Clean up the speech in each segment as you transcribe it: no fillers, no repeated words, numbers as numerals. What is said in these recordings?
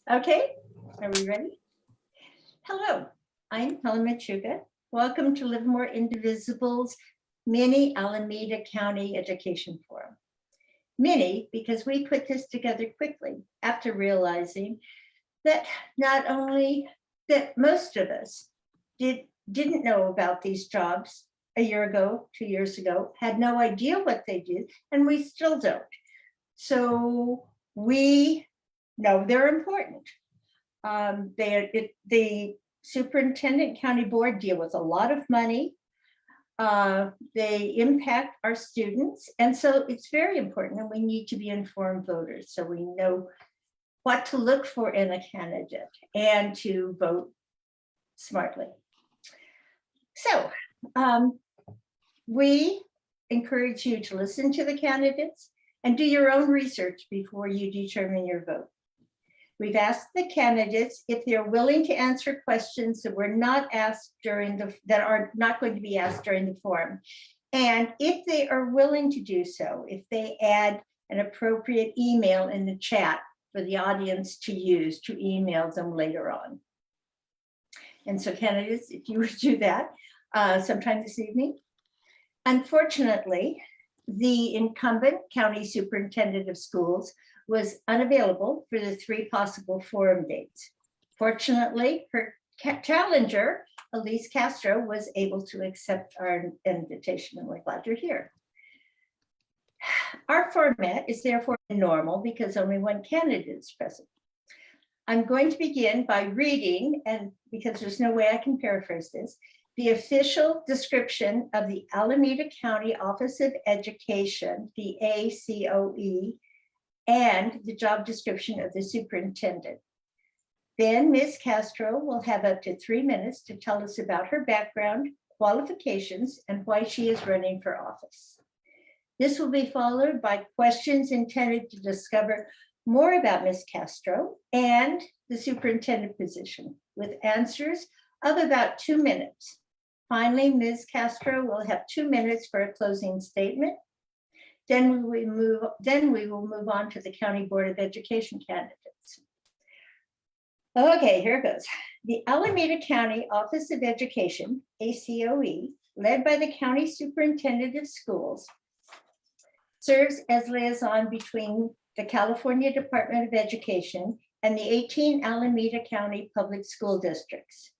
Okay, are we ready? Hello, I'm Helen Machuga. Welcome to Livermore Indivisible's mini Alameda County Education Forum. Mini, because we put this together quickly after realizing that not only that most of us didn't know about these jobs a year ago, 2 years ago, had no idea what they did, and we still don't. So we know they're important. The superintendent county board deal with a lot of money. They impact our students. And so it's very important, and we need to be informed voters so we know what to look for in a candidate and to vote smartly. So we encourage you to listen to the candidates and do your own research before you determine your vote. We've asked the candidates if they're willing to answer questions that were not asked that are not going to be asked during the forum. And if they are willing to do so, if they add an appropriate email in the chat for the audience to use to email them later on. And so candidates, if you would do that sometime this evening. Unfortunately, the incumbent county superintendent of schools was unavailable for the 3 possible forum dates. Fortunately, her challenger, Elise Castro, was able to accept our invitation, and we're glad you're here. Our format is therefore normal because only one candidate is present. I'm going to begin by reading, and because there's no way I can paraphrase this, the official description of the Alameda County Office of Education, the ACOE, and the job description of the superintendent. Then Ms. Castro will have up to 3 minutes to tell us about her background, qualifications, and why she is running for office. This will be followed by questions intended to discover more about Ms. Castro and the superintendent position, with answers of about 2 minutes. Finally, Ms. Castro will have 2 minutes for a closing statement. Then we will move on to the County Board of Education candidates. Okay, here it goes. The Alameda County Office of Education, ACOE, led by the County Superintendent of Schools, serves as liaison between the California Department of Education and the 18 Alameda County public school districts.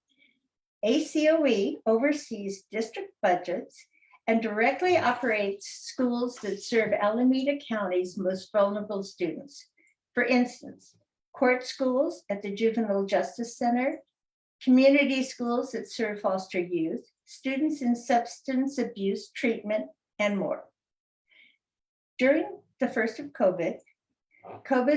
ACOE oversees district budgets and directly operates schools that serve Alameda County's most vulnerable students. For instance, court schools at the Juvenile Justice Center, community schools that serve foster youth, students in substance abuse treatment, and more. During the first of COVID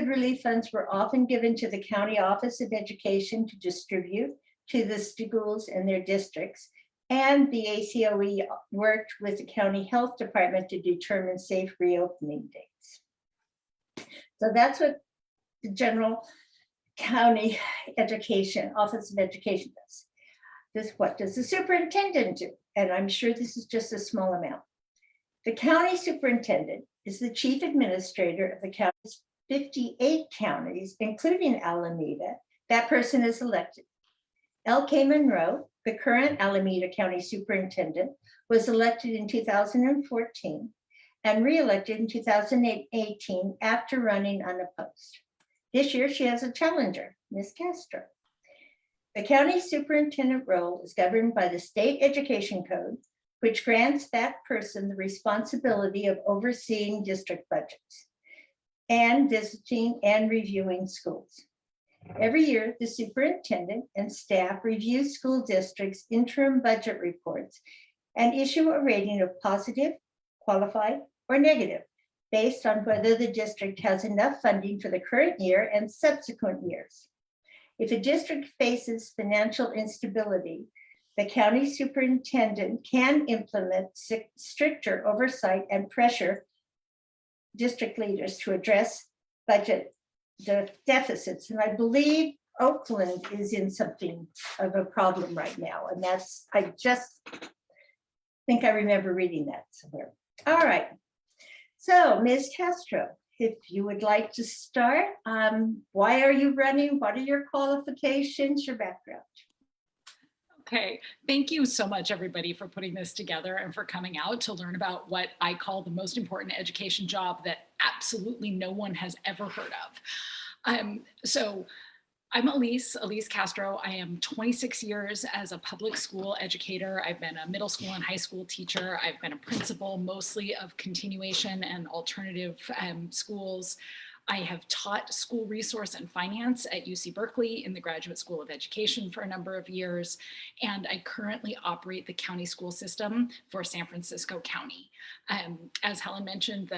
relief funds were often given to the County Office of Education to distribute to the schools in their districts, and the ACOE worked with the County Health Department to determine safe reopening dates. So that's what the General County Education, Office of Education does. What does the superintendent do? And I'm sure this is just a small amount. The county superintendent is the chief administrator of the county's 58 counties, including Alameda. That person is elected. L.K. Monroe, the current Alameda County Superintendent, was elected in 2014 and re-elected in 2018 after running unopposed. This year, she has a challenger, Ms. Castro. The county superintendent role is governed by the state education code, which grants that person the responsibility of overseeing district budgets and visiting and reviewing schools. Every year, the superintendent and staff review school districts' interim budget reports and issue a rating of positive, qualified, or negative, based on whether the district has enough funding for the current year and subsequent years. If a district faces financial instability, the county superintendent can implement stricter oversight and pressure district leaders to address budget deficits. And I believe Oakland is in something of a problem right now. And I just think I remember reading that somewhere. All right. So Ms. Castro, if you would like to start, why are you running? What are your qualifications, your background? Okay, thank you so much, everybody, for putting this together and for coming out to learn about what I call the most important education job that absolutely no one has ever heard of. So I'm Elise Castro. I am 26 years as a public school educator. I've been a middle school and high school teacher. I've been a principal, mostly of continuation and alternative schools. I have taught school resource and finance at UC Berkeley in the Graduate School of Education for a number of years, and I currently operate the county school system for San Francisco County. As Helen mentioned,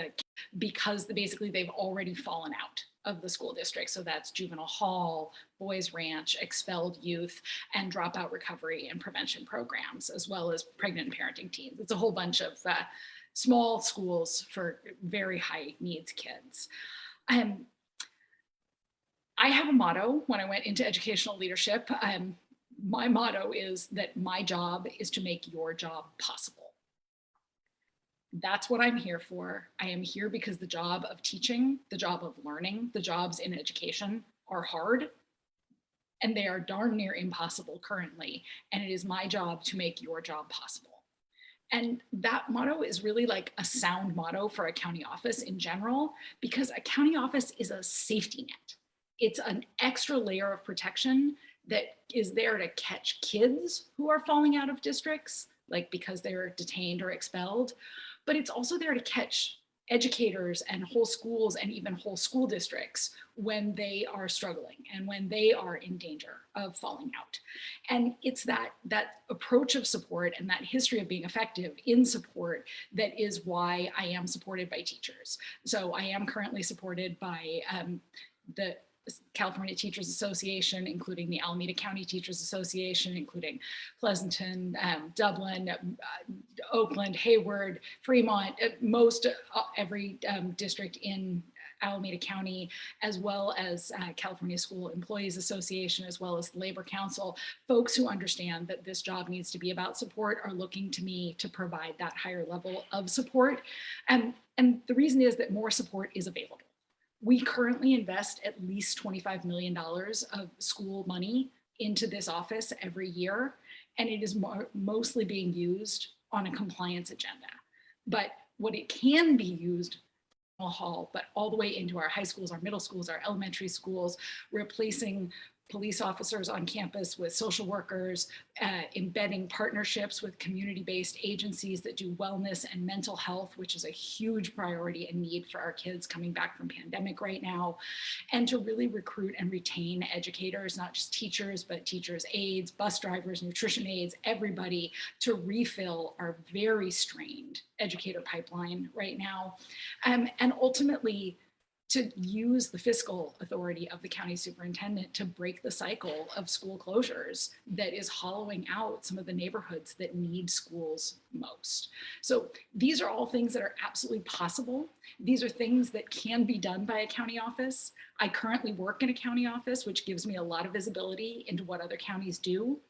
because basically they've already fallen out of the school district. So that's juvenile hall, boys ranch, expelled youth, and dropout recovery and prevention programs, as well as pregnant and parenting teams. It's a whole bunch of small schools for very high needs kids. I have a motto when I went into educational leadership. My motto is that my job is to make your job possible. That's what I'm here for. I am here because the job of teaching, the job of learning, the jobs in education are hard, and they are darn near impossible currently. And it is my job to make your job possible. And that motto is really like a sound motto for a county office in general, because a county office is a safety net. It's an extra layer of protection that is there to catch kids who are falling out of districts, like because they're detained or expelled, but it's also there to catch educators and whole schools and even whole school districts when they are struggling and when they are in danger of falling out. And it's that approach of support and that history of being effective in support that is why I am supported by teachers. So I am currently supported by the California Teachers Association, including the Alameda County Teachers Association, including Pleasanton, Dublin, Oakland, Hayward, Fremont, every district in Alameda County, as well as California School Employees Association, as well as Labor Council. Folks who understand that this job needs to be about support are looking to me to provide that higher level of support. And the reason is that more support is available. We currently invest at least $25 million of school money into this office every year, and it is mostly being used on a compliance agenda. But what it can be used hall, but all the way into our high schools, our middle schools, our elementary schools, replacing police officers on campus with social workers, embedding partnerships with community-based agencies that do wellness and mental health, which is a huge priority and need for our kids coming back from pandemic right now, and to really recruit and retain educators, not just teachers, but teachers' aides, bus drivers, nutrition aides, everybody, to refill our very strained educator pipeline right now. And ultimately, to use the fiscal authority of the county superintendent to break the cycle of school closures that is hollowing out some of the neighborhoods that need schools most. So these are all things that are absolutely possible. These are things that can be done by a county office. I currently work in a county office, which gives me a lot of visibility into what other counties do.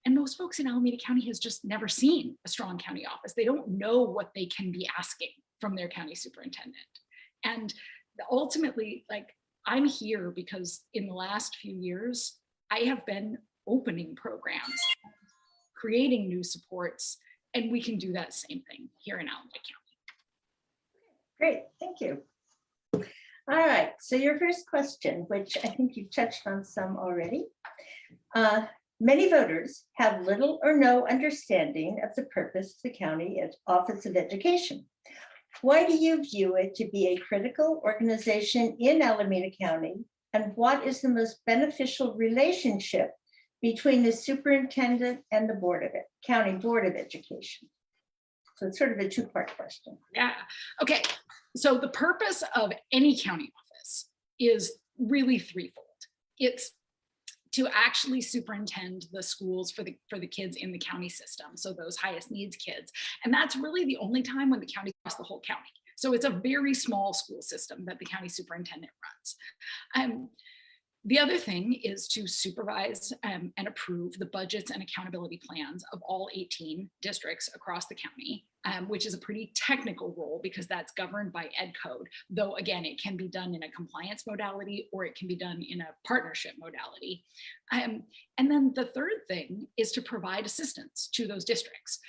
And most folks in Alameda County has just never seen a strong county office. They don't know what they can be asking from their county superintendent. And ultimately, like, I'm here because in the last few years, I have been opening programs, creating new supports, and we can do that same thing here in Alameda County. Great, thank you. All right, so your first question, which I think you've touched on some already. Many voters have little or no understanding of the purpose of the county Office of Education. Why do you view it to be a critical organization in Alameda County? And what is the most beneficial relationship between the superintendent and the County Board of Education? So it's sort of a two-part question. Yeah, okay. So the purpose of any county office is really threefold. It's to actually superintend the schools for the kids in the county system, so those highest needs kids. And that's really the only time when the county across the whole county. So it's a very small school system that the county superintendent runs. The other thing is to supervise and approve the budgets and accountability plans of all 18 districts across the county, which is a pretty technical role because that's governed by ed code, though again, it can be done in a compliance modality or it can be done in a partnership modality. And then the third thing is to provide assistance to those districts.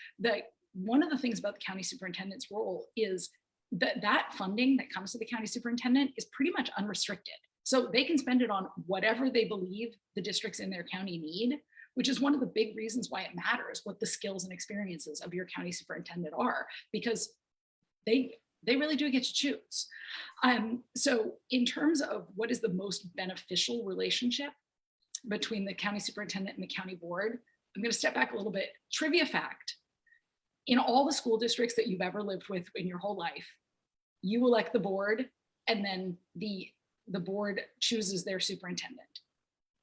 One of the things about the county superintendent's role is that funding that comes to the county superintendent is pretty much unrestricted. So they can spend it on whatever they believe the districts in their county need, which is one of the big reasons why it matters what the skills and experiences of your county superintendent are, because they really do get to choose. So in terms of what is the most beneficial relationship between the county superintendent and the county board, I'm going to step back a little bit. Trivia fact, in all the school districts that you've ever lived with in your whole life, you elect the board and then the board chooses their superintendent.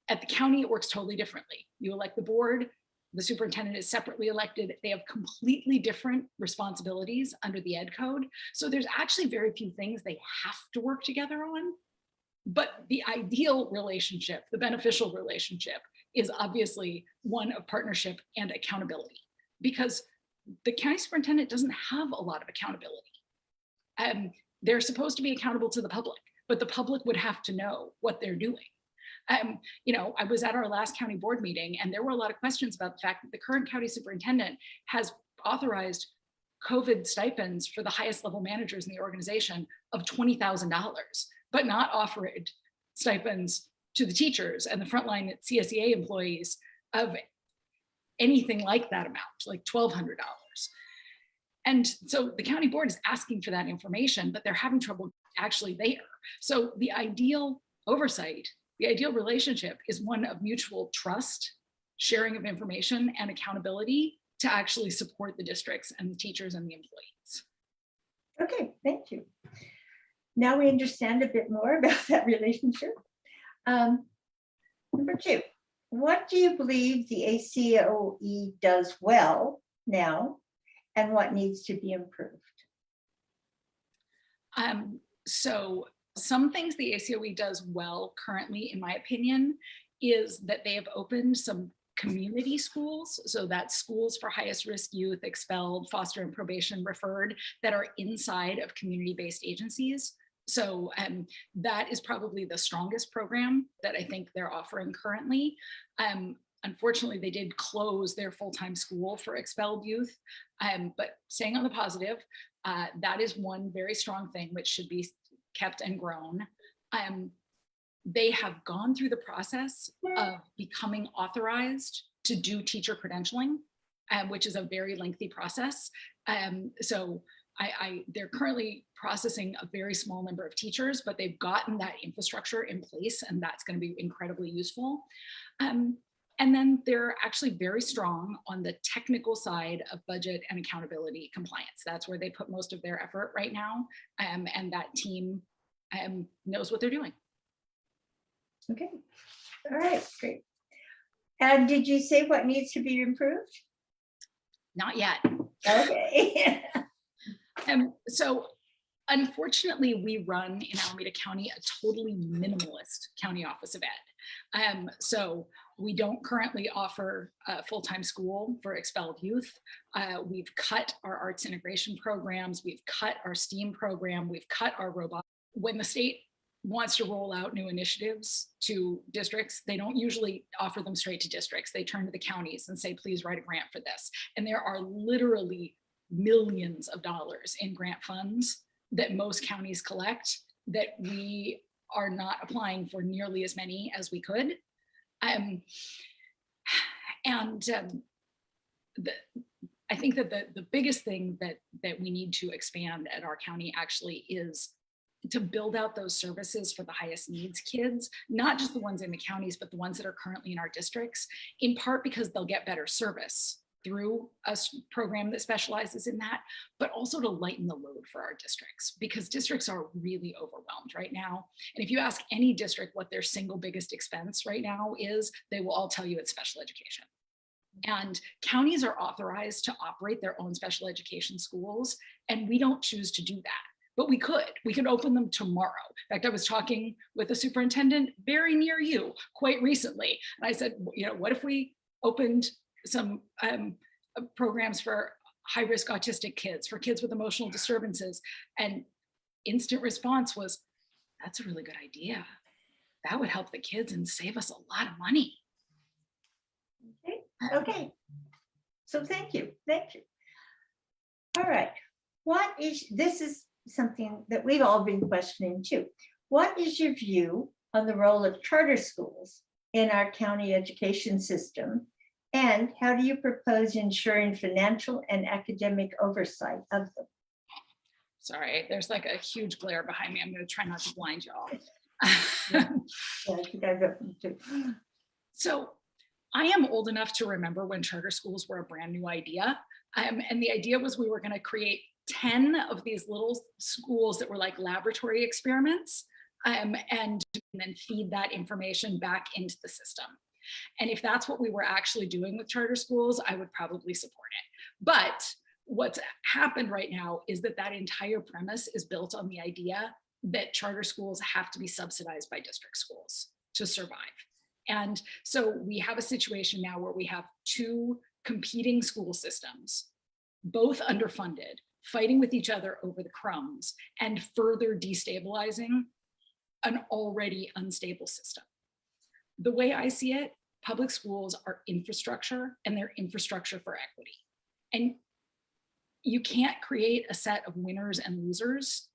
At the county, it works totally differently. You elect the board, the superintendent is separately elected. They have completely different responsibilities under the ed code. So there's actually very few things they have to work together on. But the ideal relationship, the beneficial relationship, is obviously one of partnership and accountability, because the county superintendent doesn't have a lot of accountability. They're supposed to be accountable to the public, but the public would have to know what they're doing. I was at our last county board meeting and there were a lot of questions about the fact that the current county superintendent has authorized COVID stipends for the highest level managers in the organization of $20,000, but not offered stipends to the teachers and the frontline CSEA employees of anything like that amount, like $1,200. And so the county board is asking for that information, but they're having trouble actually there. So the ideal oversight, the ideal relationship is one of mutual trust, sharing of information, and accountability to actually support the districts and the teachers and the employees. Okay, thank you. Now we understand a bit more about that relationship. Number 2, what do you believe the ACOE does well now and what needs to be improved? So some things the ACOE does well currently, in my opinion, is that they have opened some community schools. So that's schools for highest risk youth, expelled, foster and probation referred, that are inside of community-based agencies. So that is probably the strongest program that I think they're offering currently. Unfortunately, they did close their full-time school for expelled youth, but staying on the positive, that is one very strong thing which should be kept and grown. They have gone through the process of becoming authorized to do teacher credentialing, which is a very lengthy process. So they're currently processing a very small number of teachers, but they've gotten that infrastructure in place, and that's going to be incredibly useful. And then they're actually very strong on the technical side of budget and accountability compliance. That's where they put most of their effort right now. And that team knows what they're doing. Okay, all right, great. And did you say what needs to be improved? Not yet. Okay. So unfortunately, we run in Alameda County a totally minimalist county office of ed. So we don't currently offer a full-time school for expelled youth. We've cut our arts integration programs. We've cut our STEAM program. We've cut our robot. When the state wants to roll out new initiatives to districts, they don't usually offer them straight to districts. They turn to the counties and say, please write a grant for this. And there are literally millions of dollars in grant funds that most counties collect that we are not applying for nearly as many as we could. I think that the biggest thing that we need to expand at our county actually is to build out those services for the highest needs kids, not just the ones in the counties, but the ones that are currently in our districts, in part because they'll get better service through a program that specializes in that, but also to lighten the load for our districts, because districts are really overwhelmed right now. And if you ask any district what their single biggest expense right now is, they will all tell you it's special education. And counties are authorized to operate their own special education schools, and we don't choose to do that. but we could open them tomorrow. In fact, I was talking with a superintendent very near you quite recently. And I said, you know, what if we opened some programs for high-risk autistic kids, for kids with emotional disturbances? And instant response was, that's a really good idea. That would help the kids and save us a lot of money. Okay. So thank you. All right. This is something that we've all been questioning too. What is your view on the role of charter schools in our county education system? And how do you propose ensuring financial and academic oversight of them? Sorry, there's like a huge glare behind me. I'm going to try not to blind you all. Yeah, I think I've got them too. So I am old enough to remember when charter schools were a brand new idea. And the idea was we were going to create 10 of these little schools that were like laboratory experiments, and then feed that information back into the system. And if that's what we were actually doing with charter schools, I would probably support it. But what's happened right now is that entire premise is built on the idea that charter schools have to be subsidized by district schools to survive. And so we have a situation now where we have two competing school systems, both underfunded, fighting with each other over the crumbs and further destabilizing an already unstable system. The way I see it, public schools are infrastructure, and they're infrastructure for equity. And you can't create a set of winners and losers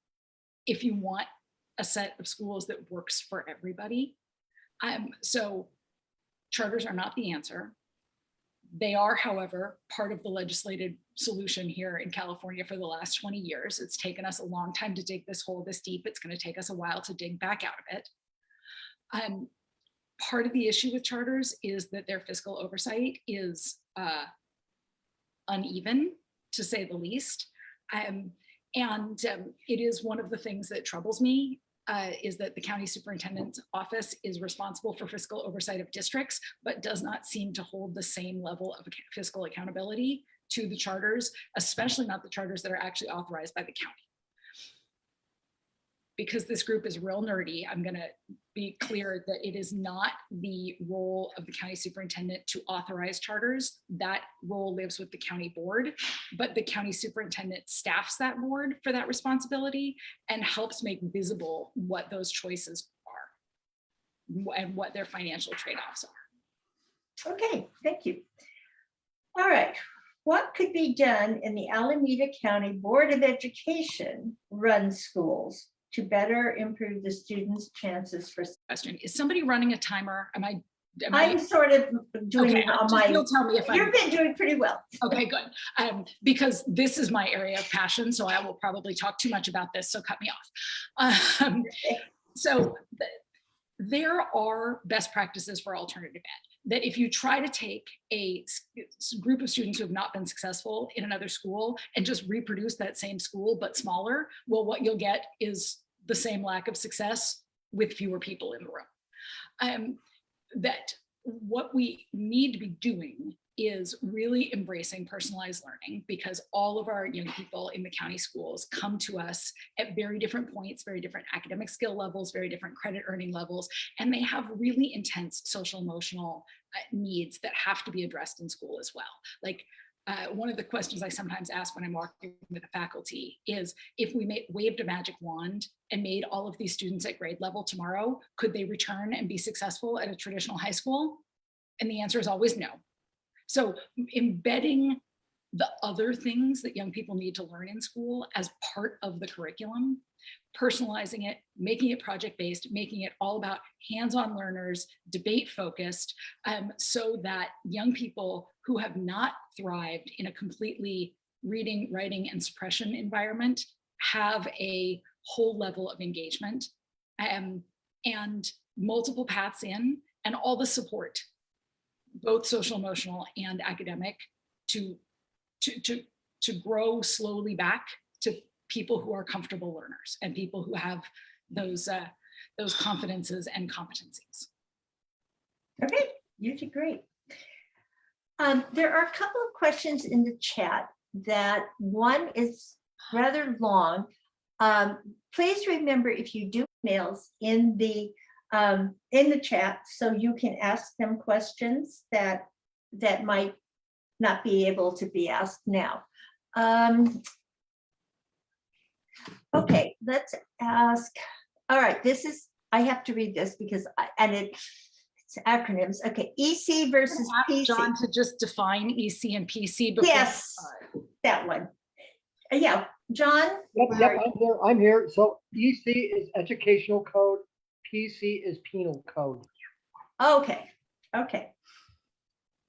if you want a set of schools that works for everybody. So charters are not the answer. They are, however, part of the legislated solution here in California for the last 20 years. It's taken us a long time to dig this hole this deep. It's going to take us a while to dig back out of it. Part of the issue with charters is that their fiscal oversight is uneven, to say the least. It is one of the things that troubles me, is that the county superintendent's office is responsible for fiscal oversight of districts, but does not seem to hold the same level of fiscal accountability to the charters, especially not the charters that are actually authorized by the county. Because this group is real nerdy, I'm going to be clear that it is not the role of the county superintendent to authorize charters. That role lives with the county board, but the county superintendent staffs that board for that responsibility and helps make visible what those choices are and what their financial trade-offs are. Okay, thank you. All right. What could be done in the Alameda County Board of Education run schools to better improve the students' chances for? Question: is somebody running a timer? I'm sort of doing okay, it on my. You'll tell me if you've been doing pretty well. Okay, good. Because this is my area of passion, so I will probably talk too much about this. So cut me off. So there are best practices for alternative ed. That if you try to take a group of students who have not been successful in another school and just reproduce that same school but smaller, well, what you'll get is the same lack of success with fewer people in the room. That what we need to be doing is really embracing personalized learning, because all of our young people in the county schools come to us at very different points, very different academic skill levels, very different credit earning levels, and they have really intense social emotional needs that have to be addressed in school as well. Like one of the questions I sometimes ask when I'm working with the faculty is, if we waved a magic wand and made all of these students at grade level tomorrow, could they return and be successful at a traditional high school? And the answer is always no. So embedding the other things that young people need to learn in school as part of the curriculum, personalizing it, making it project-based, making it all about hands-on learners, debate-focused, so that young people who have not thrived in a completely reading, writing, and suppression environment have a whole level of engagement, and multiple paths in, and all the support, both social, emotional, and academic, to grow slowly back to people who are comfortable learners and people who have those confidences and competencies. Okay, You did great. There are a couple of questions in the chat. That one is rather long. Please remember, if you do emails in the chat, so you can ask them questions that might not be able to be asked now. Okay, let's ask. All right, I have to read this because it's acronyms. Okay, EC versus PC. John to just define EC and PC before. Yes, that one. Yeah, John. Yep, I'm here. So EC is educational code, PC is penal code. Okay.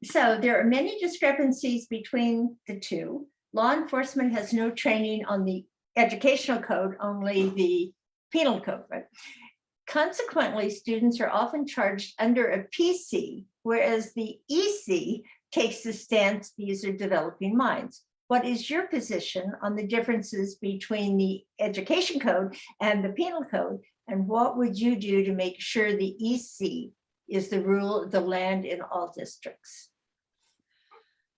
So there are many discrepancies between the two. Law enforcement has no training on the educational code, only the penal code, right? Consequently, students are often charged under a PC, whereas the EC takes the stance these are developing minds. What is your position on the differences between the education code and the penal code? And what would you do to make sure the EC is the rule of the land in all districts?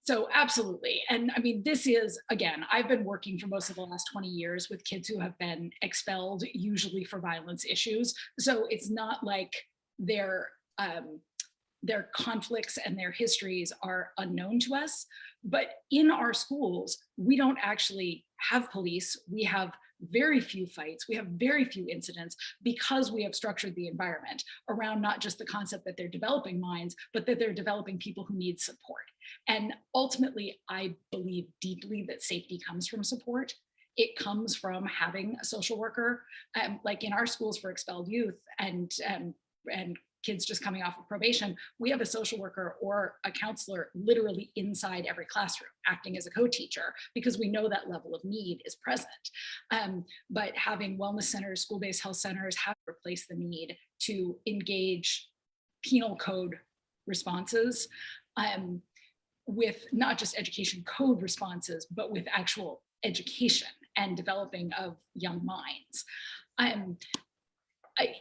So absolutely. And I mean, this is, again, I've been working for most of the last 20 years with kids who have been expelled, usually for violence issues. So it's not like their conflicts and their histories are unknown to us. But in our schools, we don't actually have police. We have very few fights. We have very few incidents because we have structured the environment around not just the concept that they're developing minds, but that they're developing people who need support. And ultimately, I believe deeply that safety comes from support. It comes from having a social worker, like in our schools for expelled youth and kids just coming off of probation, we have a social worker or a counselor literally inside every classroom, acting as a co-teacher, because we know that level of need is present. But having wellness centers, school-based health centers have replaced the need to engage penal code responses with not just education code responses, but with actual education and developing of young minds.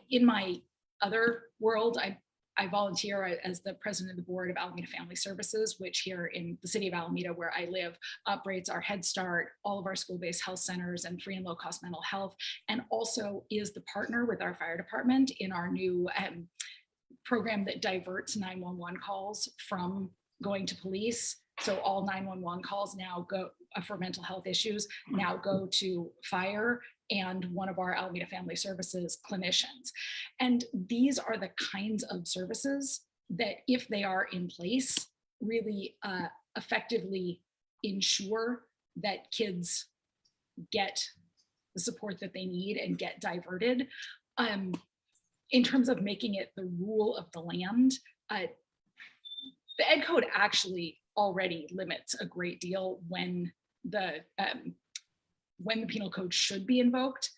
In my other world, I volunteer as the president of the board of Alameda Family Services, which here in the city of Alameda, where I live, operates our Head Start, all of our school-based health centers, and free and low-cost mental health, and also is the partner with our fire department in our new program that diverts 911 calls from going to police. So all 911 calls now go for mental health issues now go to fire and one of our Alameda Family Services clinicians. And these are the kinds of services that, if they are in place, really effectively ensure that kids get the support that they need and get diverted. In terms of making it the rule of the land, the Ed Code actually already limits a great deal when the penal code should be invoked.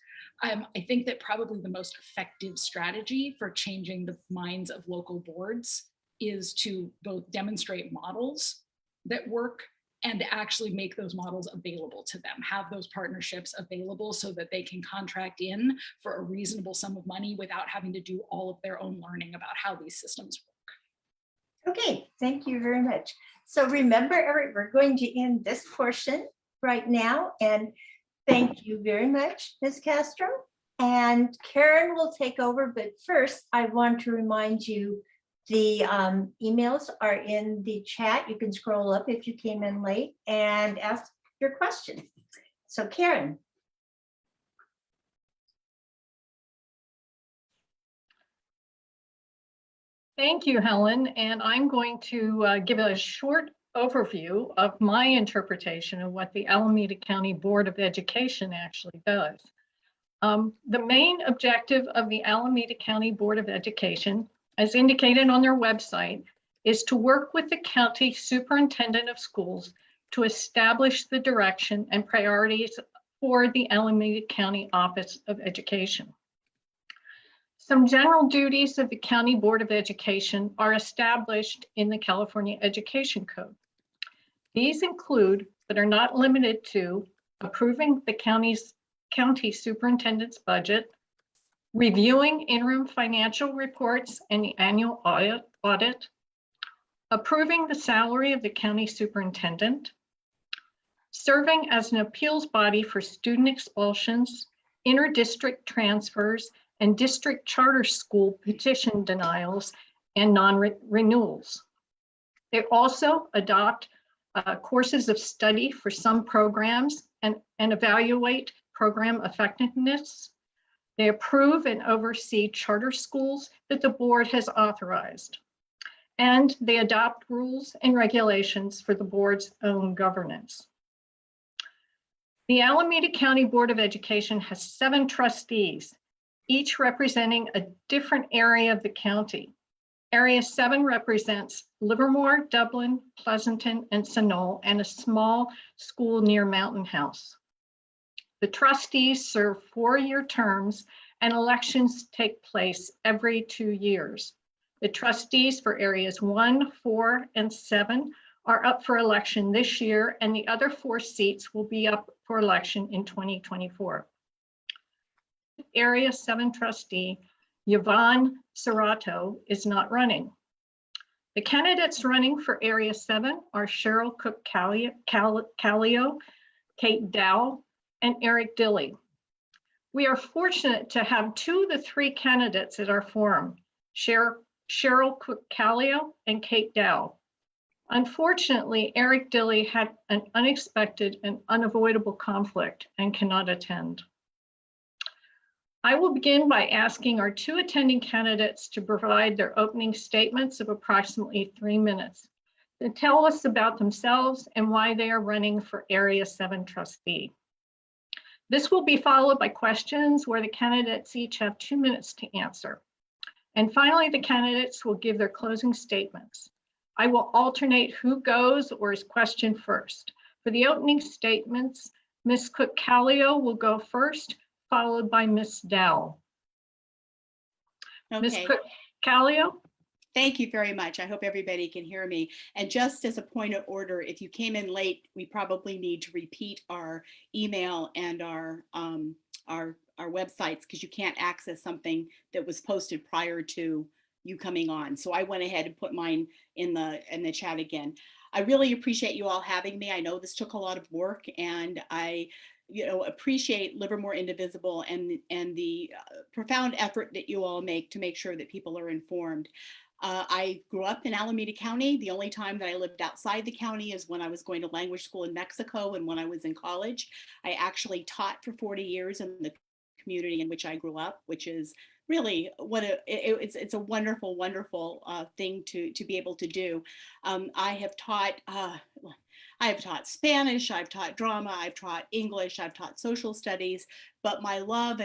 I think that probably the most effective strategy for changing the minds of local boards is to both demonstrate models that work and actually make those models available to them, have those partnerships available so that they can contract in for a reasonable sum of money without having to do all of their own learning about how these systems work. Okay, thank you very much. So remember, Eric, we're going to end this portion right now, and thank you very much, Ms. Castro. And Karen will take over, but first I want to remind you the emails are in the chat. You can scroll up if you came in late and ask your question. So Karen. Thank you, Helen. And I'm going to give a short overview of my interpretation of what the Alameda County Board of Education actually does. The main objective of the Alameda County Board of Education, as indicated on their website, is to work with the county superintendent of schools to establish the direction and priorities for the Alameda County Office of Education. Some general duties of the County Board of Education are established in the California Education Code. These include, but are not limited to, approving the county superintendent's budget, reviewing interim financial reports and the annual audit, approving the salary of the county superintendent, serving as an appeals body for student expulsions inter-district transfers, and district charter school petition denials and non-renewals. They also adopt courses of study for some programs and evaluate program effectiveness. They approve and oversee charter schools that the board has authorized. And they adopt rules and regulations for the board's own governance. The Alameda County Board of Education has 7 trustees, each representing a different area of the county. Area 7 represents Livermore, Dublin, Pleasanton, and Sunol, and a small school near Mountain House. The trustees serve 4-year terms, and elections take place every 2 years. The trustees for areas 1, 4, and 7 are up for election this year, and the other 4 seats will be up for election in 2024. Area 7 trustee, Yvonne Serrato, is not running. The candidates running for Area 7 are Cheryl Cook-Callio, Kate Dow, and Eric Dilley. We are fortunate to have 2 of the 3 candidates at our forum, Cheryl Cook-Callio and Kate Dow. Unfortunately, Eric Dilley had an unexpected and unavoidable conflict and cannot attend. I will begin by asking our 2 attending candidates to provide their opening statements of approximately 3 minutes to tell us about themselves and why they are running for Area 7 trustee. This will be followed by questions where the candidates each have 2 minutes to answer. And finally, the candidates will give their closing statements. I will alternate who goes or is questioned first. For the opening statements, Ms. Cook-Callio will go first, followed by Ms. Dow. Ms. Okay, Cook-Callio? thank you very much. I hope everybody can hear me. And just as a point of order, if you came in late, we probably need to repeat our email and our websites because you can't access something that was posted prior to you coming on. So I went ahead and put mine in the chat again. I really appreciate you all having me. I know this took a lot of work, and I appreciate Livermore Indivisible and the profound effort that you all make to make sure that people are informed. I grew up in Alameda County. The only time that I lived outside the county is when I was going to language school in Mexico and when I was in college. I actually taught for 40 years in the community in which I grew up, which is really it's a wonderful, wonderful thing to be able to do. I have taught Spanish, I've taught drama, I've taught English, I've taught social studies, but my love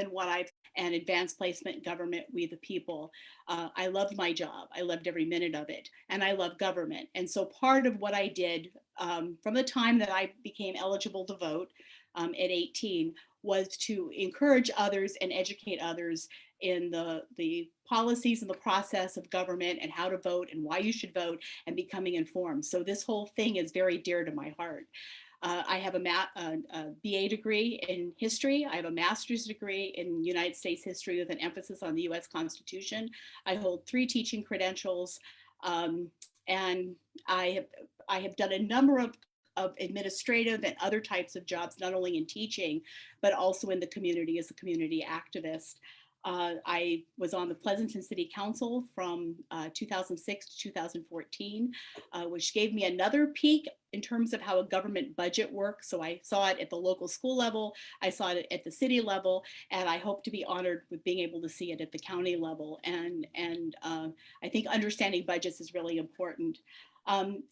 and advanced placement government, we the people. I loved my job. I loved every minute of it, and I love government. And so part of what I did from the time that I became eligible to vote at 18 was to encourage others and educate others in the policies and the process of government and how to vote and why you should vote and becoming informed. So this whole thing is very dear to my heart. I have a BA degree in history. I have a master's degree in United States history with an emphasis on the US Constitution. I hold 3 teaching credentials, and I have done a number of administrative and other types of jobs, not only in teaching, but also in the community as a community activist. I was on the Pleasanton City Council from 2006 to 2014, which gave me another peek in terms of how a government budget works. So I saw it at the local school level, I saw it at the city level, and I hope to be honored with being able to see it at the county level. And I think understanding budgets is really important.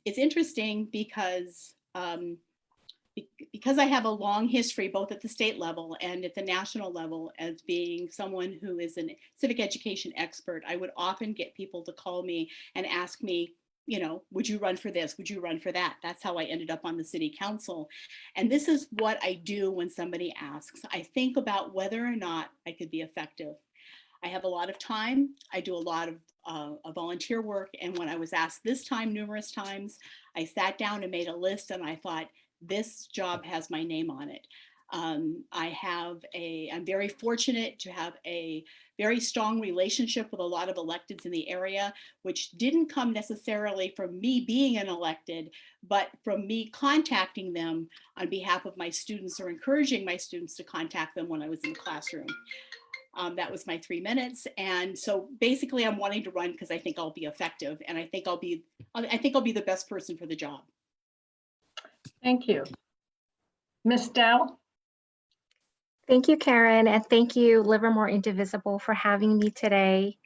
It's interesting because I have a long history both at the state level and at the national level as being someone who is a civic education expert, I would often get people to call me and ask me, would you run for this? Would you run for that? That's how I ended up on the city council. And this is what I do when somebody asks. I think about whether or not I could be effective. I have a lot of time. I do a lot of volunteer work. And when I was asked this time numerous times, I sat down and made a list and I thought, this job has my name on it. I'm very fortunate to have a very strong relationship with a lot of electeds in the area, which didn't come necessarily from me being an elected, but from me contacting them on behalf of my students or encouraging my students to contact them when I was in the classroom. That was my 3 minutes. And so basically I'm wanting to run because I think I'll be effective, and I think I'll be the best person for the job. Thank you. Ms. Dow? Thank you, Karen, and thank you, Livermore Indivisible, for having me today.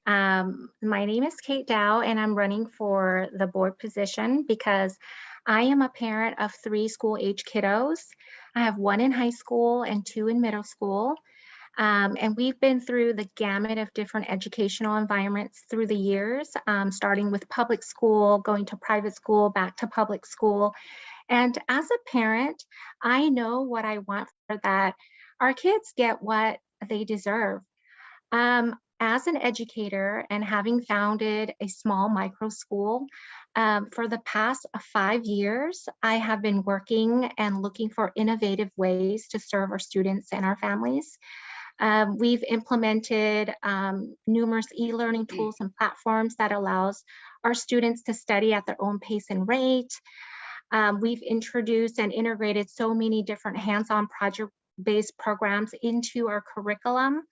My name is Kate Dow, and I'm running for the board position because I am a parent of 3 school-age kiddos. I have 1 in high school and 2 in middle school. And we've been through the gamut of different educational environments through the years, starting with public school, going to private school, back to public school. And as a parent, I know what I want for that our kids get what they deserve. As an educator and having founded a small micro school, for the past 5 years, I have been working and looking for innovative ways to serve our students and our families. We've implemented numerous e-learning tools and platforms that allows our students to study at their own pace and rate. We've introduced and integrated so many different hands-on project-based programs into our curriculum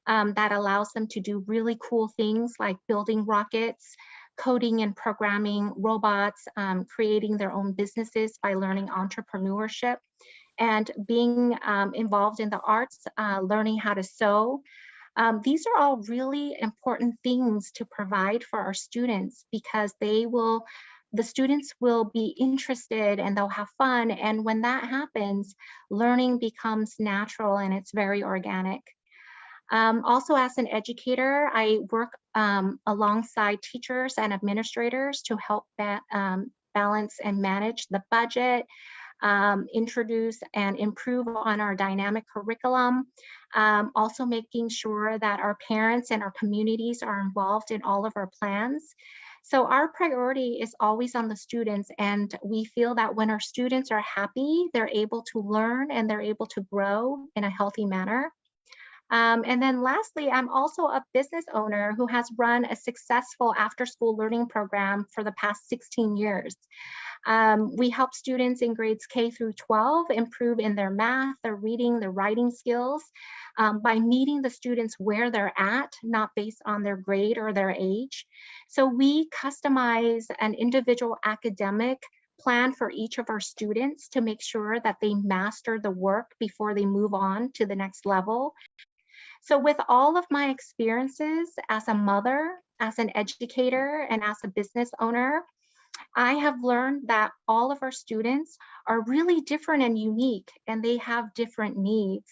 that allows them to do really cool things like building rockets, coding and programming robots, creating their own businesses by learning entrepreneurship, and being involved in the arts, learning how to sew. These are all really important things to provide for our students because the students will be interested and they'll have fun. And when that happens, learning becomes natural and it's very organic. Also, as an educator, I work alongside teachers and administrators to help balance and manage the budget, introduce and improve on our dynamic curriculum, also making sure that our parents and our communities are involved in all of our plans. So our priority is always on the students, and we feel that when our students are happy, they're able to learn and they're able to grow in a healthy manner. And then lastly, I'm also a business owner who has run a successful after-school learning program for the past 16 years. We help students in grades K through 12 improve in their math, their reading, their writing skills by meeting the students where they're at, not based on their grade or their age. So we customize an individual academic plan for each of our students to make sure that they master the work before they move on to the next level. So with all of my experiences as a mother, as an educator, and as a business owner, I have learned that all of our students are really different and unique, and they have different needs.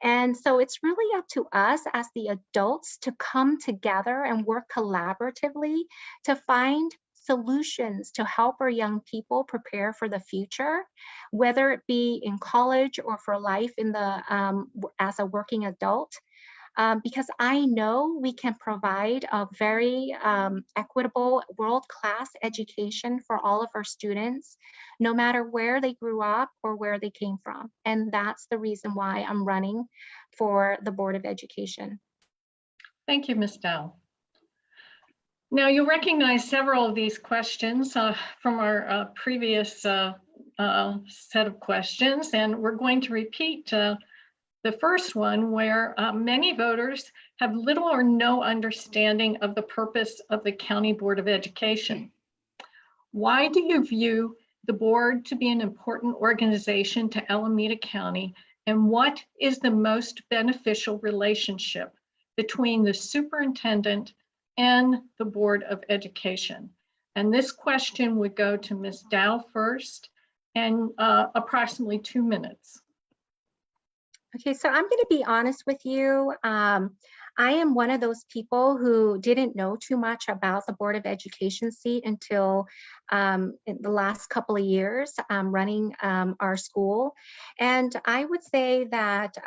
And so it's really up to us as the adults to come together and work collaboratively to find solutions to help our young people prepare for the future, whether it be in college or for life in as a working adult. Because I know we can provide a very equitable, world-class education for all of our students, no matter where they grew up or where they came from. And that's the reason why I'm running for the Board of Education. Thank you, Ms. Dow. Now, you'll recognize several of these questions from our previous set of questions, and we're going to repeat the first one, where many voters have little or no understanding of the purpose of the County Board of Education. Why do you view the board to be an important organization to Alameda County, and what is the most beneficial relationship between the superintendent and the Board of Education? And this question would go to Ms. Dow first, and approximately 2 minutes. Okay, so I'm going to be honest with you. I am one of those people who didn't know too much about the Board of Education seat until in the last couple of years running our school. And I would say that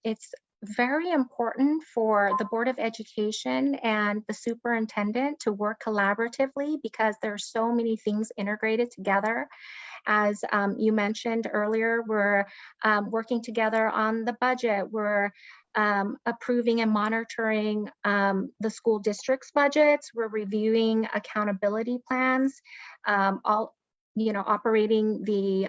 it's very important for the Board of Education and the superintendent to work collaboratively because there's so many things integrated together. As you mentioned earlier, we're working together on the budget. We're approving and monitoring the school district's budgets. We're reviewing accountability plans, operating the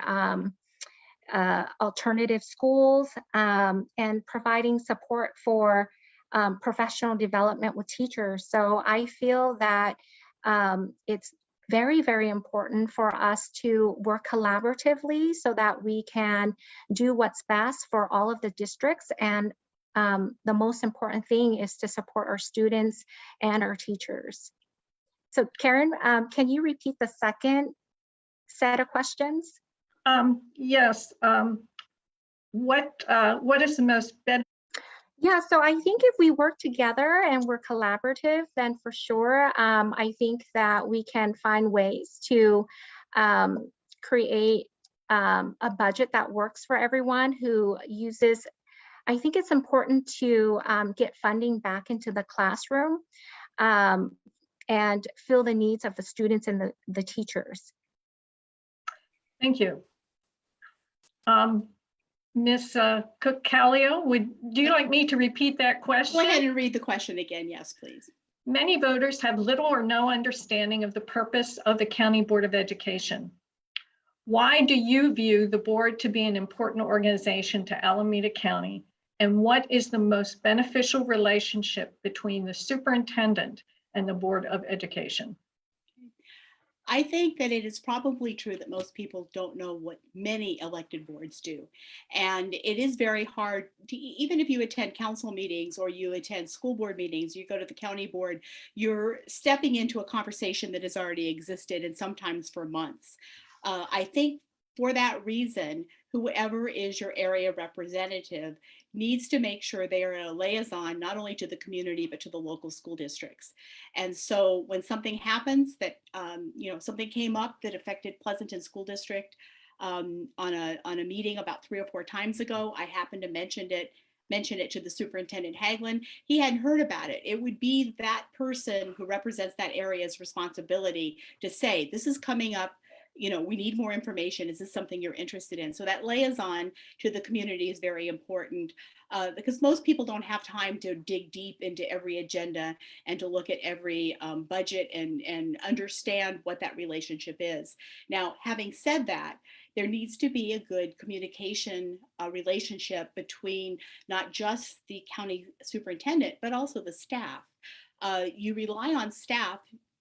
alternative schools, and providing support for professional development with teachers. So I feel that it's very, very important for us to work collaboratively so that we can do what's best for all of the districts. And the most important thing is to support our students and our teachers. So Karen, can you repeat the second set of questions? Yes. What is the most beneficial? Yeah, so I think if we work together and we're collaborative, then for sure, I think that we can find ways to create a budget that works for everyone who uses. I think it's important to get funding back into the classroom and fill the needs of the students and the teachers. Thank you. Ms. Cook-Callio, would you like me to repeat that question? Go ahead and read the question again. Yes, please. Many voters have little or no understanding of the purpose of the County Board of Education. Why do you view the board to be an important organization to Alameda County? And what is the most beneficial relationship between the superintendent and the Board of Education? I think that it is probably true that most people don't know what many elected boards do. And it is very hard to, even if you attend council meetings or you attend school board meetings, you go to the county board, you're stepping into a conversation that has already existed and sometimes for months. I think for that reason, whoever is your area representative needs to make sure they are a liaison not only to the community but to the local school districts. And so when something happens that something came up that affected Pleasanton School District on a meeting about 3 or 4 times ago, I happened to mention it to the Superintendent Hagelin. He hadn't heard about it. It would be that person who represents that area's responsibility to say, this is coming up. We need more information. Is this something you're interested in? So that liaison to the community is very important because most people don't have time to dig deep into every agenda and to look at every budget and understand what that relationship is. Now, having said that, there needs to be a good communication relationship between not just the county superintendent, but also the staff. You rely on staff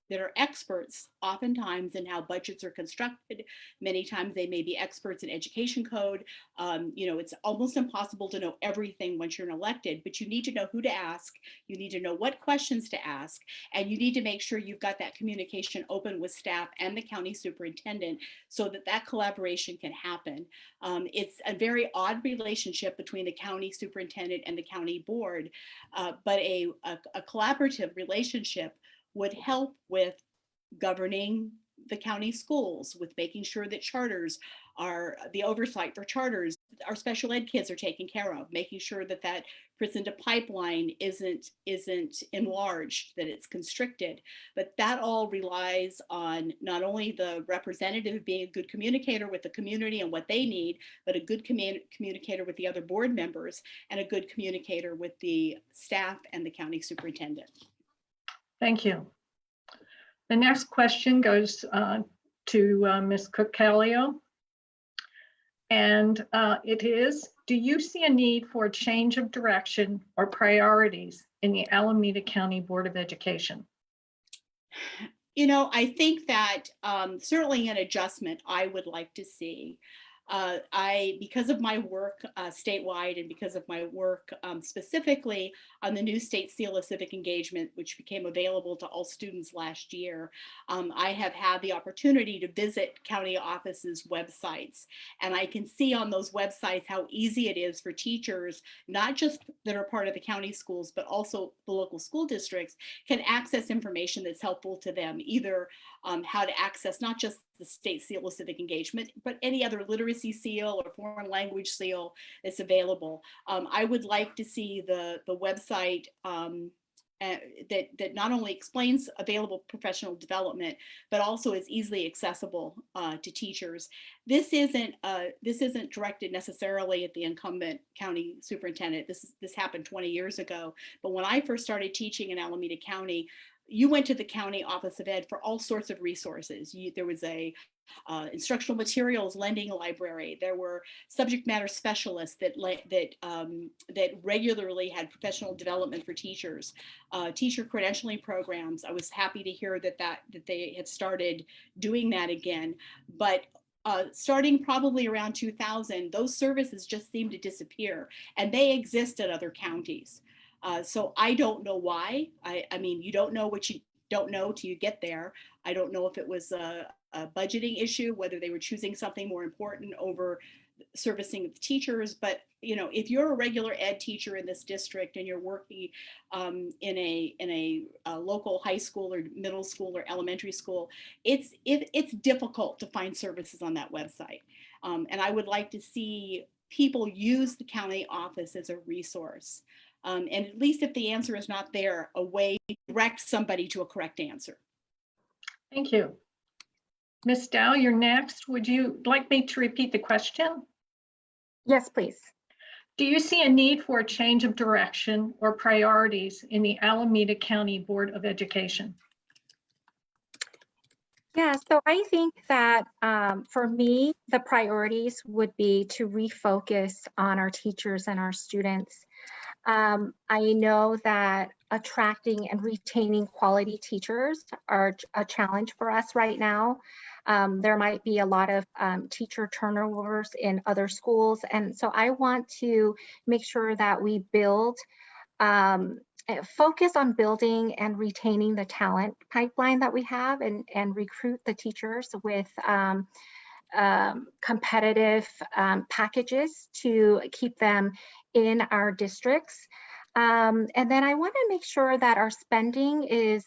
that are experts oftentimes in how budgets are constructed. Many times they may be experts in education code. It's almost impossible to know everything once you're elected, but you need to know who to ask. You need to know what questions to ask, and you need to make sure you've got that communication open with staff and the county superintendent so that that collaboration can happen. It's a very odd relationship between the county superintendent and the county board, but a collaborative relationship would help with governing the county schools, with making sure that charters are, the oversight for charters, our special ed kids are taken care of, making sure that that prison to pipeline isn't enlarged, that it's constricted. But that all relies on not only the representative being a good communicator with the community and what they need, but a good communicator with the other board members and a good communicator with the staff and the county superintendent. Thank you. The next question goes to Ms. Cook-Callio. And it is, do you see a need for a change of direction or priorities in the Alameda County Board of Education? I think that certainly an adjustment I would like to see. Because of my work statewide and because of my work specifically on the new state seal of civic engagement, which became available to all students last year, I have had the opportunity to visit county offices' websites. And I can see on those websites how easy it is for teachers, not just that are part of the county schools, but also the local school districts, can access information that's helpful to them, either how to access not just the state seal of civic engagement, but any other literacy seal or foreign language seal that's available. I would like to see the website that not only explains available professional development, but also is easily accessible to teachers. This isn't directed necessarily at the incumbent county superintendent. This happened 20 years ago. But when I first started teaching in Alameda County, you went to the county office of ed for all sorts of resources. There was a instructional materials lending library. There were subject matter specialists that regularly had professional development for teachers, teacher credentialing programs. I was happy to hear that they had started doing that again. But starting probably around 2000, those services just seemed to disappear, and they exist at other counties. So I don't know why. I mean, you don't know what you don't know till you get there. I don't know if it was a budgeting issue, whether they were choosing something more important over servicing of teachers. But if you're a regular ed teacher in this district and you're working in a local high school or middle school or elementary school, it's difficult to find services on that website. And I would like to see people use the county office as a resource. And at least if the answer is not there, a way to direct somebody to a correct answer. Thank you. Ms. Dow, you're next. Would you like me to repeat the question? Yes, please. Do you see a need for a change of direction or priorities in the Alameda County Board of Education? Yeah, so I think that for me, the priorities would be to refocus on our teachers and our students. I know that attracting and retaining quality teachers are a challenge for us right now. There might be a lot of teacher turnovers in other schools. And so I want to make sure that we focus on building and retaining the talent pipeline that we have and recruit the teachers with competitive packages to keep them in our districts. And then I want to make sure that our spending is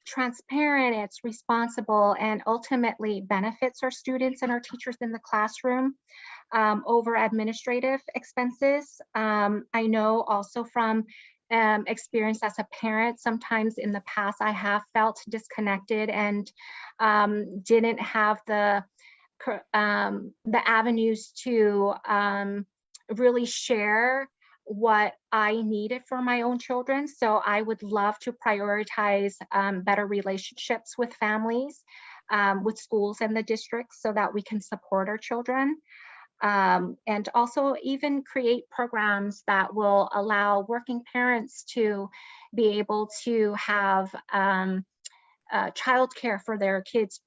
transparent, it's responsible, and ultimately benefits our students and our teachers in the classroom over administrative expenses. I know also from experience as a parent, sometimes in the past I have felt disconnected and didn't have the avenues to really share what I needed for my own children. So I would love to prioritize better relationships with families, with schools and the districts so that we can support our children. And also even create programs that will allow working parents to be able to have childcare for their kids,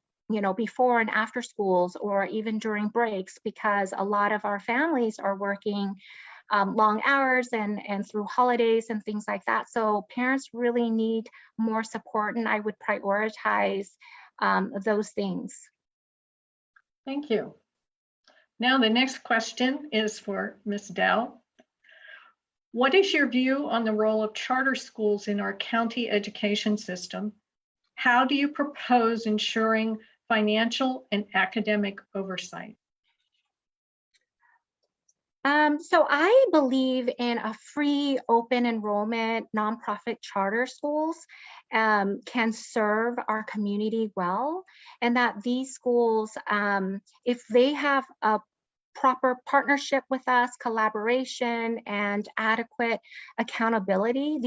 before and after schools or even during breaks, because a lot of our families are working long hours and through holidays and things like that. So parents really need more support, and I would prioritize those things. Thank you. Now the next question is for Ms. Dow. What is your view on the role of charter schools in our county education system? How do you propose ensuring financial and academic oversight? So I believe in a free, open enrollment, nonprofit charter schools can serve our community well, and that these schools, if they have a proper partnership with us, collaboration, and adequate accountability,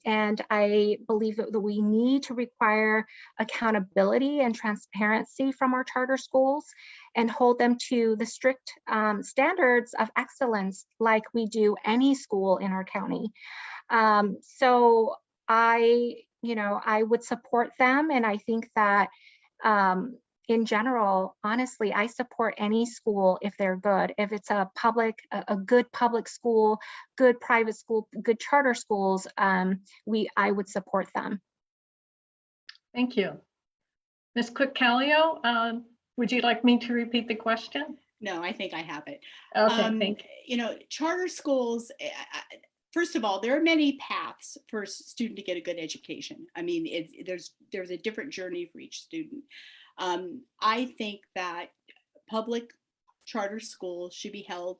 and I believe that we need to require accountability and transparency from our charter schools and hold them to the strict standards of excellence like we do any school in our county. So I would support them, and I think that in general, honestly, I support any school if they're good. If it's a good public school, good private school, good charter schools, I would support them. Thank you. Ms. Quick-Callio, would you like me to repeat the question? No, I think I have it. Okay, thank you. Charter schools, first of all, there are many paths for a student to get a good education. I mean, there's a different journey for each student. I think that public charter schools should be held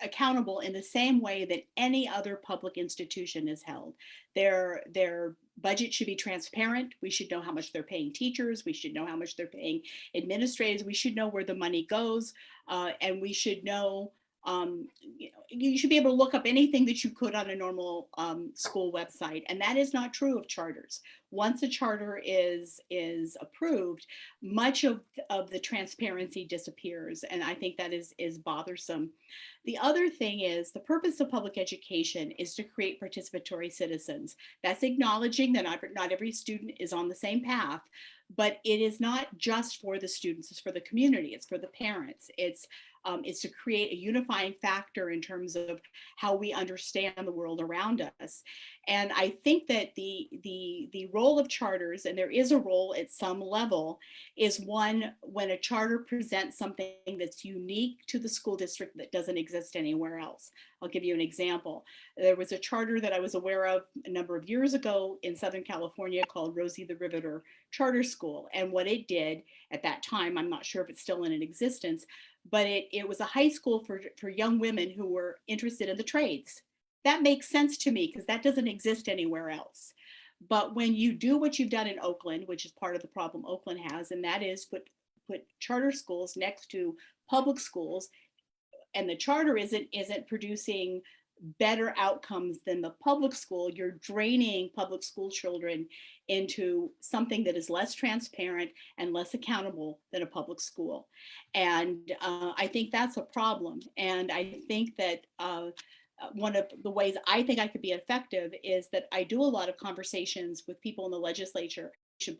accountable in the same way that any other public institution is held. Their budget should be transparent. We should know how much they're paying teachers. We should know how much they're paying administrators. We should know where the money goes, and we should know. You should be able to look up anything that you could on a normal school website, and that is not true of charters. Once a charter is approved, much of the transparency disappears, and I think that is bothersome. The other thing is the purpose of public education is to create participatory citizens. That's acknowledging that not every student is on the same path, but it is not just for the students, it's for the community, it's for the parents, it's to create a unifying factor in terms of how we understand the world around us. And I think that the role of charters, and there is a role at some level, is one when a charter presents something that's unique to the school district that doesn't exist anywhere else. I'll give you an example. There was a charter that I was aware of a number of years ago in Southern California called Rosie the Riveter Charter School. And what it did at that time, I'm not sure if it's still in existence, but it was a high school for young women who were interested in the trades. That makes sense to me because that doesn't exist anywhere else. But when you do what you've done in Oakland, which is part of the problem Oakland has, and that is put charter schools next to public schools, and the charter isn't producing better outcomes than the public school, you're draining public school children into something that is less transparent and less accountable than a public school. And I think that's a problem. And I think that one of the ways I think I could be effective is that I do a lot of conversations with people in the legislature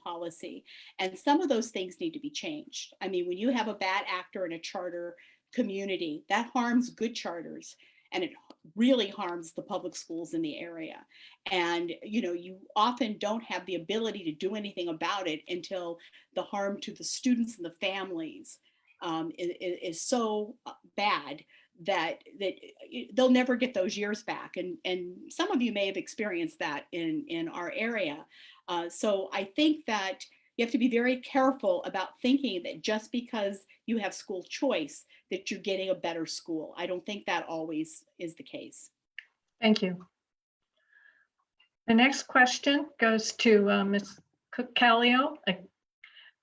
policy, and some of those things need to be changed. I mean, when you have a bad actor in a charter community, that harms good charters, and it really harms the public schools in the area. And you often don't have the ability to do anything about it until the harm to the students and the families is so bad that they'll never get those years back. And some of you may have experienced that in our area. So I think that you have to be very careful about thinking that just because you have school choice, that you're getting a better school. I don't think that always is the case. Thank you. The next question goes to Ms. Cook-Callio,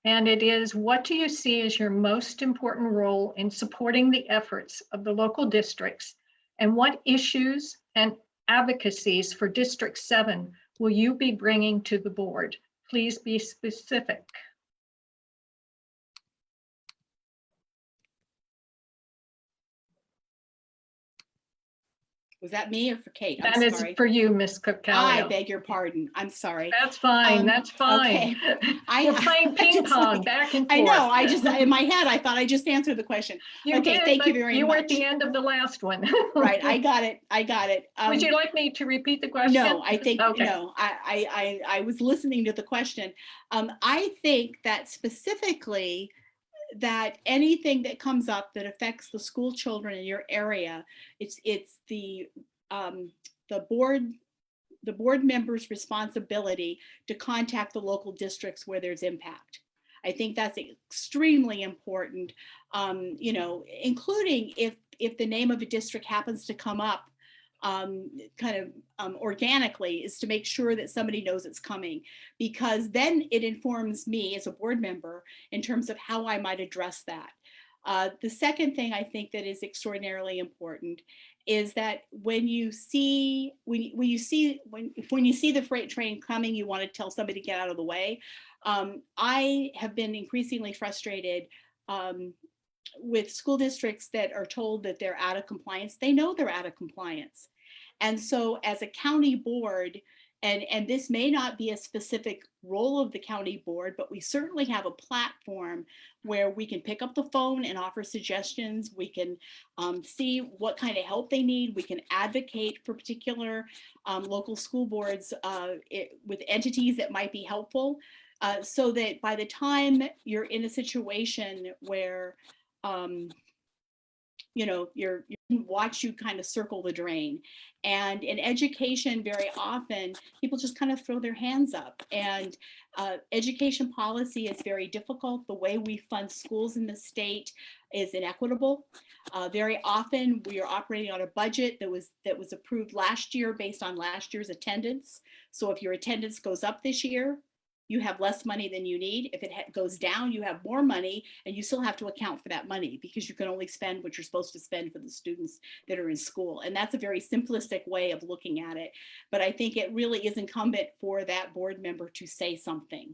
and it is, what do you see as your most important role in supporting the efforts of the local districts, and what issues and advocacies for District 7 will you be bringing to the board? Please be specific. Was that me or for Kate? That is for you, Ms. Cook-Callio. I beg your pardon. I'm sorry. That's fine. That's fine. Okay. We're playing ping pong back and forth. I know. I just, in my head, I thought I just answered the question. You okay, did, thank you very much. You were at the end of the last one. Right. I got it. I got it. Would you like me to repeat the question? No, I think, okay. No, I was listening to the question. I think that specifically, that anything that comes up that affects the school children in your area, it's the board members' responsibility to contact the local districts where there's impact. I think that's extremely important, including if the name of a district happens to come up organically, is to make sure that somebody knows it's coming, because then it informs me as a board member in terms of how I might address that. The second thing I think that is extraordinarily important is that when you see the freight train coming, you want to tell somebody to get out of the way. I have been increasingly frustrated with school districts that are told that they're out of compliance. They know they're out of compliance. And so as a county board, and this may not be a specific role of the county board, but we certainly have a platform where we can pick up the phone and offer suggestions. We can see what kind of help they need. We can advocate for particular local school boards with entities that might be helpful, so that by the time you're in a situation where watch you kind of circle the drain. And in education, very often people just kind of throw their hands up, and education policy is very difficult. The way we fund schools in the state is inequitable. Very often we are operating on a budget that was approved last year based on last year's attendance. So if your attendance goes up this year, you have less money than you need. If it goes down, you have more money, and you still have to account for that money because you can only spend what you're supposed to spend for the students that are in school. And that's a very simplistic way of looking at it. But I think it really is incumbent for that board member to say something,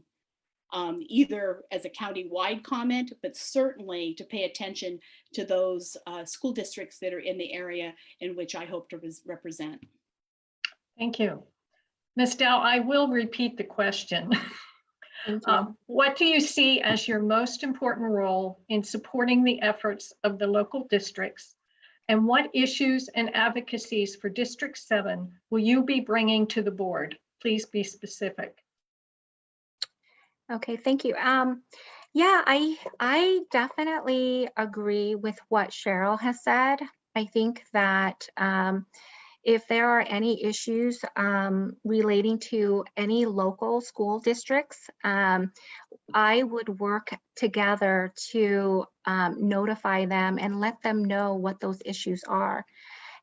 either as a county-wide comment, but certainly to pay attention to those school districts that are in the area in which I hope to represent. Thank you. Ms. Dow, I will repeat the question. Thank you. What do you see as your most important role in supporting the efforts of the local districts? And what issues and advocacies for District 7 will you be bringing to the board? Please be specific. Okay, thank you. Yeah, I definitely agree with what Cheryl has said. I think that if there are any issues relating to any local school districts, I would work together to notify them and let them know what those issues are.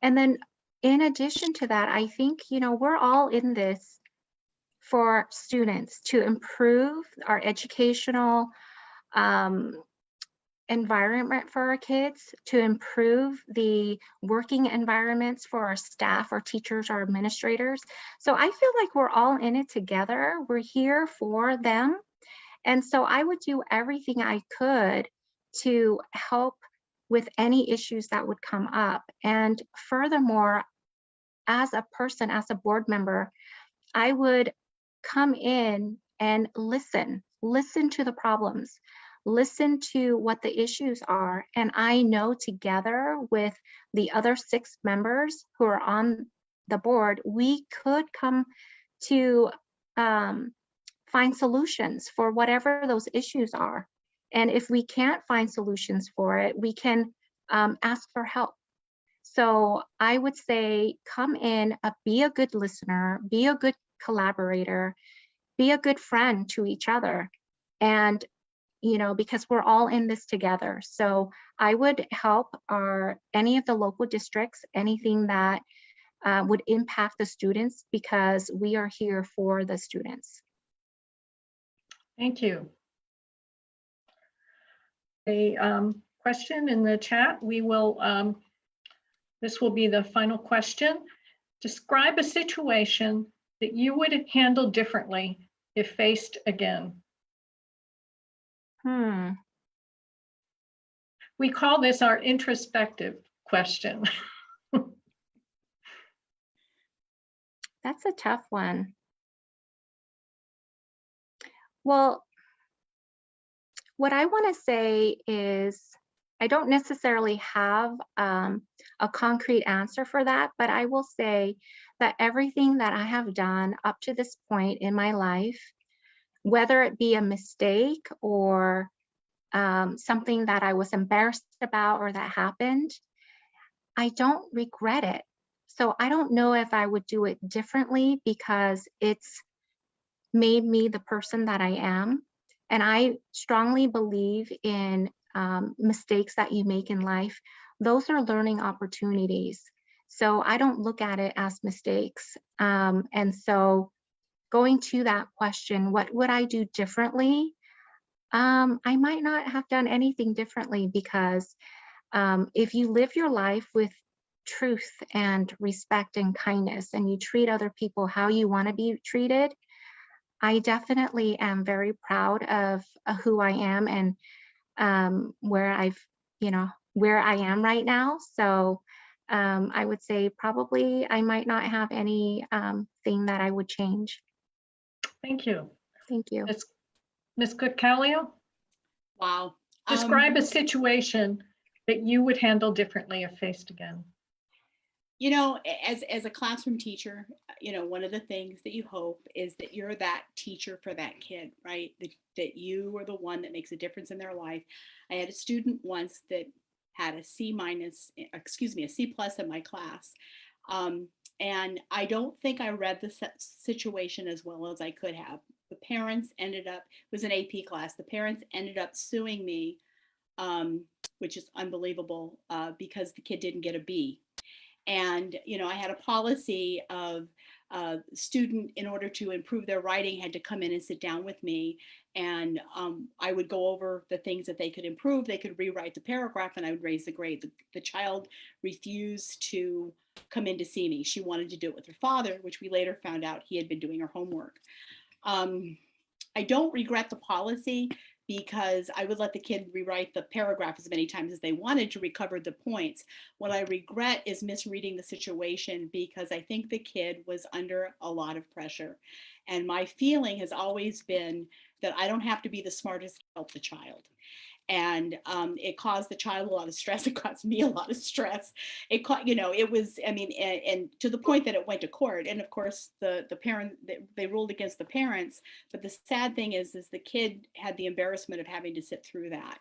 And then in addition to that, I think, we're all in this for students to improve our educational environment for our kids, to improve the working environments for our staff, our teachers, our administrators. So I feel like we're all in it together. We're here for them. And so I would do everything I could to help with any issues that would come up. And furthermore, as a person, as a board member, I would come in and listen to the problems, listen to what the issues are. And I know together with the other 6 members who are on the board, we could come to find solutions for whatever those issues are. And if we can't find solutions for it, we can ask for help. So I would say come in, be a good listener, be a good collaborator, be a good friend to each other. And because we're all in this together. So I would help any of the local districts, anything that would impact the students, because we are here for the students. Thank you. A question in the chat. This will be the final question. Describe a situation that you would handle differently if faced again. We call this our introspective question. That's a tough one. Well, what I want to say is I don't necessarily have a concrete answer for that, but I will say that everything that I have done up to this point in my life, whether it be a mistake or something that I was embarrassed about or that happened, I don't regret it. So I don't know if I would do it differently because it's made me the person that I am. And I strongly believe in mistakes that you make in life. Those are learning opportunities. So I don't look at it as mistakes. And so going to that question, what would I do differently? I might not have done anything differently, because if you live your life with truth and respect and kindness, and you treat other people how you want to be treated, I definitely am very proud of who I am and where I am right now. So I would say probably I might not have any thing that I would change. Thank you. Thank you. Ms. Cook-Callio, Wow. describe a situation that you would handle differently if faced again. As a classroom teacher, one of the things that you hope is that you're that teacher for that kid, right? That you are the one that makes a difference in their life. I had a student once that had a C minus, excuse me, a C plus in my class. And I don't think I read the situation as well as I could have. The parents ended up, it was an AP class, the parents ended up suing me, which is unbelievable, because the kid didn't get a B. And, you know, I had a policy of student, in order to improve their writing, had to come in and sit down with me. And I would go over the things that they could improve. They could rewrite the paragraph and I would raise the grade. The child refused to come in to see me. She wanted to do it with her father, which we later found out he had been doing her homework. I don't regret the policy because I would let the kid rewrite the paragraph as many times as they wanted to recover the points. What I regret is misreading the situation because I think the kid was under a lot of pressure. And my feeling has always been that I don't have to be the smartest to help the child. And it caused the child a lot of stress. It caused me a lot of stress. You know, it was, I mean, and to the point that it went to court. And of course, the parent, they ruled against the parents. But the sad thing is the kid had the embarrassment of having to sit through that.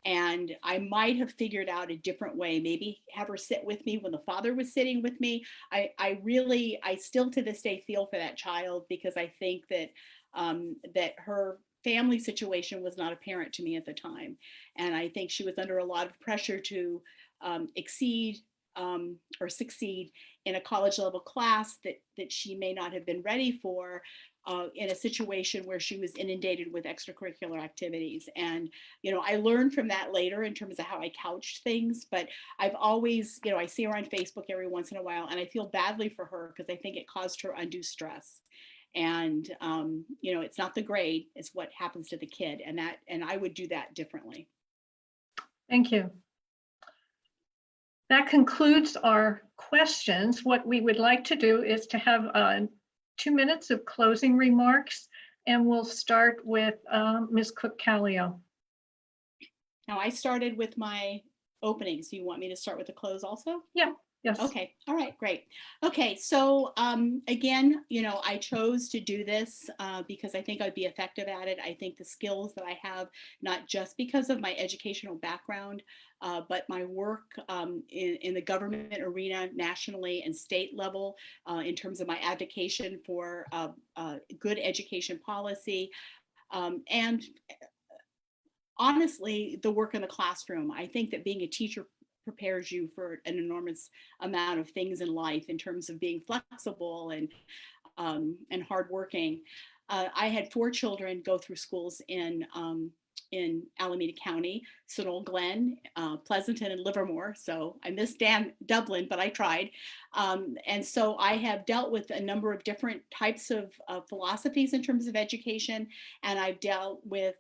And I might have figured out a different way, maybe have her sit with me when the father was sitting with me. I still to this day feel for that child because I think that that her family situation was not apparent to me at the time. And I think she was under a lot of pressure to exceed or succeed in a college level class that she may not have been ready for in a situation where she was inundated with extracurricular activities. And, you know, I learned from that later in terms of how I couched things, but I've always, you know, I see her on Facebook every once in a while and I feel badly for her because I think it caused her undue stress. And, you know, it's not the grade, it's what happens to the kid. And I would do that differently. Thank you. That concludes our questions. What we would like to do is to have 2 minutes of closing remarks, and we'll start with Ms. Cook-Callio. Now I started with my opening, so you want me to start with the close also? Yeah. Yes. Okay. All right. Great. Okay. So again, you know, I chose to do this because I think I'd be effective at it. I think the skills that I have, not just because of my educational background, but my work in the government arena, nationally and state level, in terms of my advocacy for good education policy, and honestly, the work in the classroom. I think that being a teacher prepares you for an enormous amount of things in life in terms of being flexible and hardworking. I had 4 children go through schools in Alameda County, Sunol, Glen, Pleasanton, and Livermore. So I missed Dublin, but I tried. And so I have dealt with a number of different types of philosophies in terms of education, and I've dealt with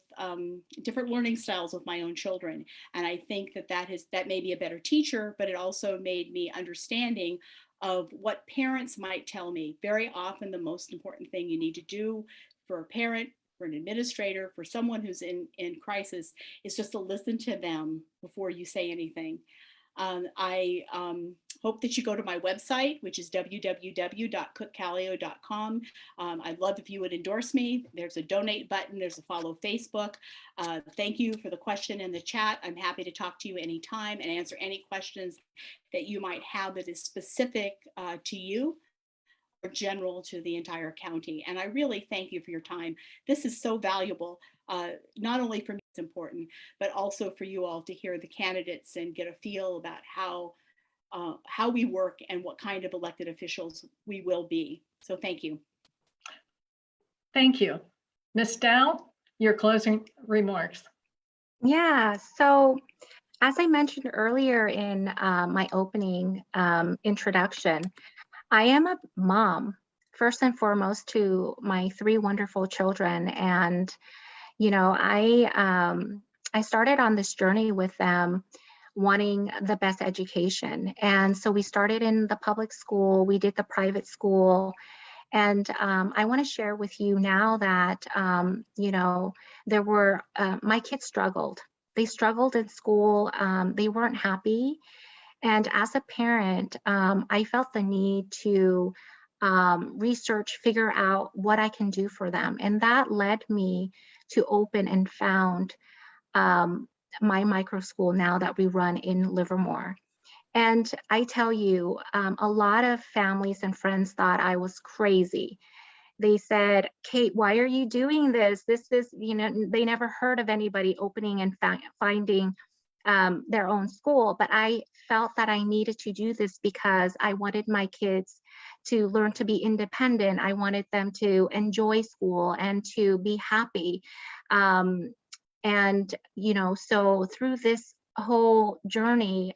different learning styles with my own children. And I think that made me a better teacher, but it also made me understanding of what parents might tell me. Very often, the most important thing you need to do for a parent, for an administrator, for someone who's in crisis, is just to listen to them before you say anything. I hope that you go to my website, which is www.cookcallio.com. I'd love if you would endorse me. There's a donate button. There's a follow Facebook. Thank you for the question in the chat. I'm happy to talk to you anytime and answer any questions that you might have that is specific to you or general to the entire county. And I really thank you for your time. This is so valuable, not only for me, it's important, but also for you all to hear the candidates and get a feel about how we work and what kind of elected officials we will be. So thank you. Thank you. Ms. Dow, your closing remarks. Yeah, so as I mentioned earlier in my opening introduction, I am a mom, first and foremost, to my 3 wonderful children. And, you know, I started on this journey with them wanting the best education. And so we started in the public school, we did the private school. And I want to share with you now that, you know, my kids struggled. They struggled in school. They weren't happy. And as a parent, I felt the need to research, figure out what I can do for them. And that led me to open and found my micro school now that we run in Livermore. And I tell you, a lot of families and friends thought I was crazy. They said, Kate, why are you doing this? This is, they never heard of anybody opening and finding their own school. But I felt that I needed to do this because I wanted my kids to learn to be independent. I wanted them to enjoy school and to be happy. And, so through this whole journey,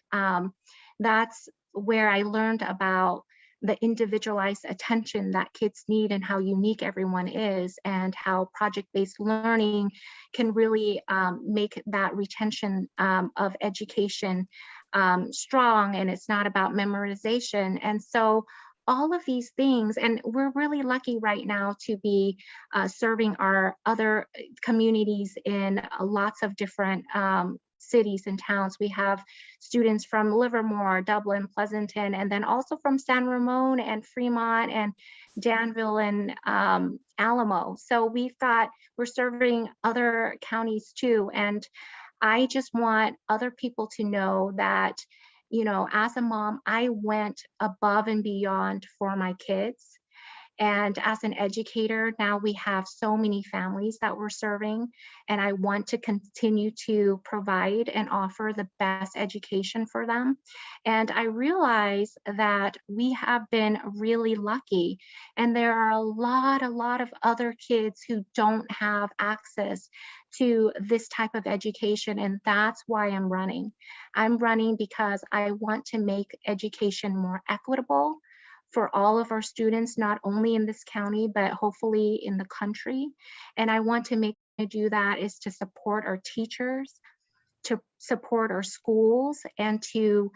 that's where I learned about the individualized attention that kids need and how unique everyone is, and how project-based learning can really make that retention of education strong, and it's not about memorization. And so all of these things, and we're really lucky right now to be serving our other communities in lots of different cities and towns. We have students from Livermore, Dublin, Pleasanton, and then also from San Ramon and Fremont and Danville and Alamo. So we thought we're serving other counties too. And I just want other people to know that, as a mom, I went above and beyond for my kids. And as an educator, now we have so many families that we're serving, and I want to continue to provide and offer the best education for them. And I realize that we have been really lucky, and there are a lot of other kids who don't have access to this type of education, and that's why I'm running. I'm running because I want to make education more equitable for all of our students, not only in this county, but hopefully in the country. And I want to do that is to support our teachers, to support our schools, and to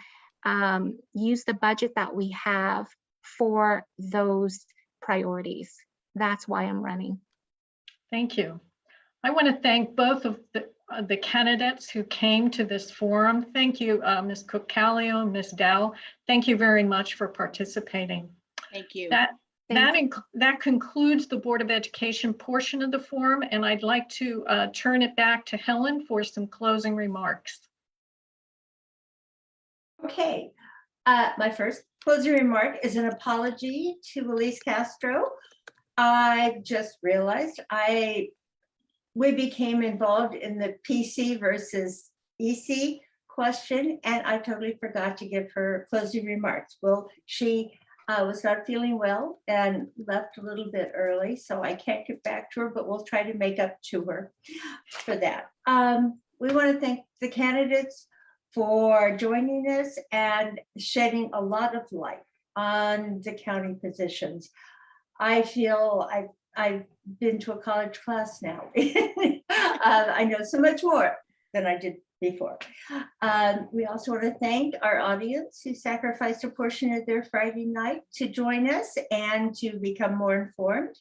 use the budget that we have for those priorities. That's why I'm running. Thank you. I want to thank both of the candidates who came to this forum. Thank you, Ms. Cook-Callio, Ms. Dow. Thank you very much for participating. Thank you. That concludes the Board of Education portion of the forum, and I'd like to turn it back to Helen for some closing remarks. Okay, my first closing remark is an apology to Elise Castro. I just realized we became involved in the PC versus EC question, and I totally forgot to give her closing remarks. Well, she was not feeling well and left a little bit early, so I can't get back to her, but we'll try to make up to her for that. We want to thank the candidates for joining us and shedding a lot of light on the county positions. I feel I've been to a college class now. I know so much more than I did before. We also want to thank our audience who sacrificed a portion of their Friday night to join us and to become more informed.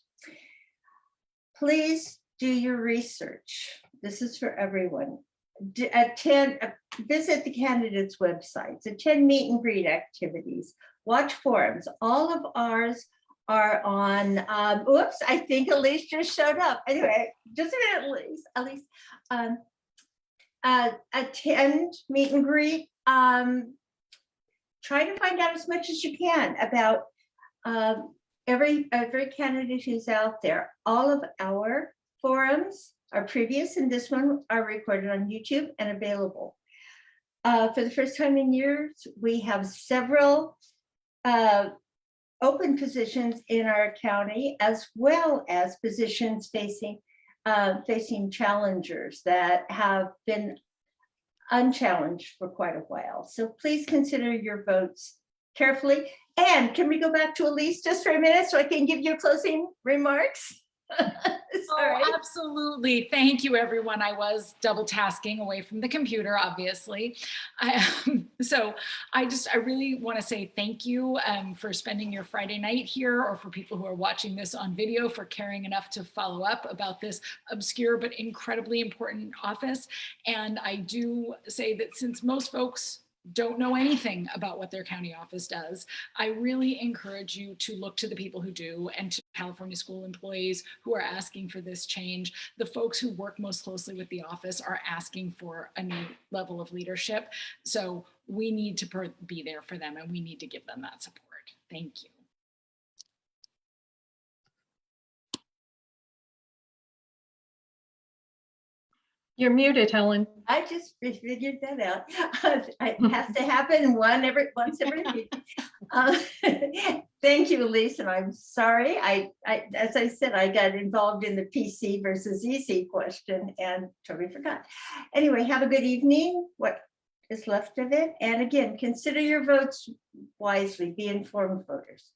Please do your research. This is for everyone. Visit the candidates' websites, attend meet and greet activities, watch forums. All of ours are on, oops, I think Elise just showed up. Anyway, just a minute, Elise. Attend meet and greet. Try to find out as much as you can about every candidate who's out there. All of our forums, our previous and this one, are recorded on YouTube and available. For the first time in years, we have several open positions in our county, as well as positions facing challengers that have been unchallenged for quite a while. So please consider your votes carefully. And can we go back to Elise just for a minute so I can give you closing remarks? Sorry. Oh, absolutely. Thank you, everyone. I was double tasking away from the computer, obviously. So I really want to say thank you for spending your Friday night here, or for people who are watching this on video, for caring enough to follow up about this obscure but incredibly important office. And I do say that since most folks don't know anything about what their county office does, I really encourage you to look to the people who do, and to California school employees who are asking for this change. The folks who work most closely with the office are asking for a new level of leadership. So we need to be there for them, and we need to give them that support. Thank you. You're muted, Helen. I just figured that out. It has to happen once every week. Thank you, Elise, and I'm sorry. As I said, I got involved in the PC versus EC question and totally forgot. Anyway, have a good evening, what is left of it. And again, consider your votes wisely, be informed voters.